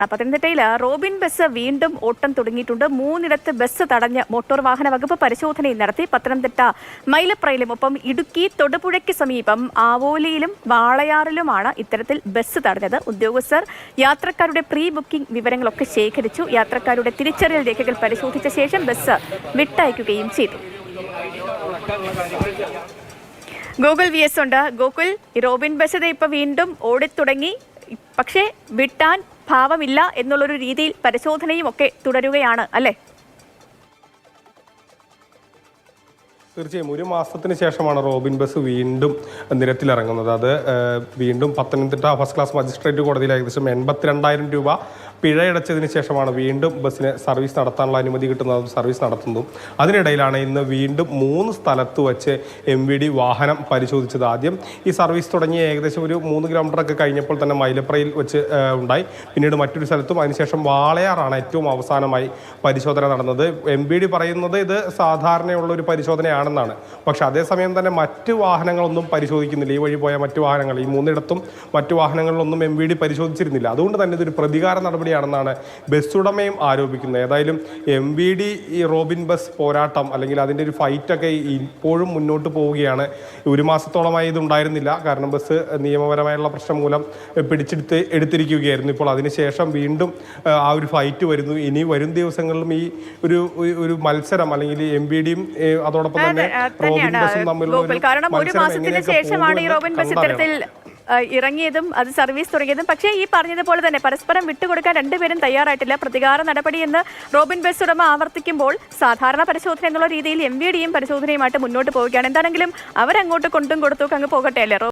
പത്തനംതിട്ടയിൽ Robin bus വീണ്ടും ഓട്ടം തുടങ്ങിയിട്ടുണ്ട്. 3 ബസ് തടഞ്ഞ് മോട്ടോർ വാഹന വകുപ്പ് പരിശോധനയും നടത്തി. പത്തനംതിട്ട മൈലപ്രയിലും ഒപ്പം ഇടുക്കി തൊടുപുഴയ്ക്ക് സമീപം ആവോലിയിലും വാളയാറിലുമാണ് ഇത്തരത്തിൽ ബസ് തടഞ്ഞത്. ഉദ്യോഗസ്ഥർ യാത്രക്കാരുടെ പ്രീ ബുക്കിംഗ് വിവരങ്ങളൊക്കെ ശേഖരിച്ചു. യാത്രക്കാരുടെ തിരിച്ചറിയൽ രേഖകൾ പരിശോധിച്ച ശേഷം ബസ് വിട്ടയക്കുകയും ചെയ്തു. ഗോകുൽ VS ഉണ്ട്. ഗോകുൽ, റോബിൻ ബസ് ഇപ്പൊ വീണ്ടും ഓടിത്തുടങ്ങി, പക്ഷേ വിട്ടാൻ ഭാവമില്ല എന്നുള്ളൊരു രീതിയിൽ പരിശോധനയും ഒക്കെ തുടരുകയാണ് അല്ലേ? തീർച്ചയായും 1 മാസത്തിന് ശേഷമാണ് റോബിൻ ബസ് വീണ്ടും നിരത്തിലിറങ്ങുന്നത്. അത് വീണ്ടും പത്തനംതിട്ട ഫസ്റ്റ് ക്ലാസ് മജിസ്ട്രേറ്റ് കോടതിയിൽ ഏകദേശം 82,000 രൂപ പിഴയടച്ചതിന് ശേഷമാണ് വീണ്ടും ബസ്സിന് സർവീസ് നടത്താനുള്ള അനുമതി കിട്ടുന്നതും സർവീസ് നടത്തുന്നതും. അതിനിടയിലാണ് ഇന്ന് വീണ്ടും 3 സ്ഥലത്ത് വച്ച് MVD വാഹനം പരിശോധിച്ചത്. ആദ്യം ഈ സർവീസ് തുടങ്ങിയ ഏകദേശം ഒരു 3 കിലോമീറ്ററൊക്കെ കഴിഞ്ഞപ്പോൾ തന്നെ മൈലപ്രയിൽ വെച്ച് ഉണ്ടായി. പിന്നീട് മറ്റൊരു സ്ഥലത്തും, അതിനുശേഷം വാളയാറാണ് ഏറ്റവും അവസാനമായി പരിശോധന നടന്നത്. MVD പറയുന്നത് ഇത് സാധാരണയുള്ള ഒരു പരിശോധനയാണെന്നാണ്. പക്ഷെ അതേസമയം തന്നെ മറ്റ് വാഹനങ്ങളൊന്നും പരിശോധിക്കുന്നില്ല. ഈ വഴി പോയ മറ്റു വാഹനങ്ങൾ, ഈ 3 മറ്റു വാഹനങ്ങളിലൊന്നും MVD പരിശോധിച്ചിരുന്നില്ല. അതുകൊണ്ട് തന്നെ ഇതൊരു പ്രതികാര നടപടിയാണെന്നാണ് ബസ് ഉടമയും ആരോപിക്കുന്നത്. ഏതായാലും MVD ഈ റോബിൻ ബസ് പോരാട്ടം അല്ലെങ്കിൽ അതിൻ്റെ ഒരു ഫൈറ്റൊക്കെ ഇപ്പോഴും മുന്നോട്ട് പോവുകയാണ്. 1 മാസത്തോളമായി ഇതുണ്ടായിരുന്നില്ല. കാരണം ബസ് നിയമപരമായുള്ള പ്രശ്നം മൂലം എടുത്തിരിക്കുകയായിരുന്നു. ഇപ്പോൾ അതിനുശേഷം വീണ്ടും ആ ഒരു ഫൈറ്റ് വരുന്നു. ഇനി വരും ദിവസങ്ങളിലും ഈ ഒരു മത്സരം അല്ലെങ്കിൽ MVDയും അതോടൊപ്പം തന്നെ റോബിൻ ബസും തമ്മിലുള്ള ഇറങ്ങിയതും അത് സർവീസ് തുടങ്ങിയതും. പക്ഷേ ഈ പറഞ്ഞതുപോലെ തന്നെ പരസ്പരം വിട്ടുകൊടുക്കാൻ രണ്ടുപേരും തയ്യാറായിട്ടില്ല. പ്രതികാര നടപടി എന്ന് റോബിൻ ബസ് ഉടമ ആവർത്തിക്കുമ്പോൾ സാധാരണ പരിശോധന എന്നുള്ള രീതിയിൽ MVDയും പരിശോധനയുമായിട്ട് മുന്നോട്ട് പോവുകയാണ്. എന്താണെങ്കിലും അവരങ്ങോട്ട് കൊണ്ടും കൊടുത്തൊക്കെ അങ്ങ് പോകട്ടെ അല്ലേ?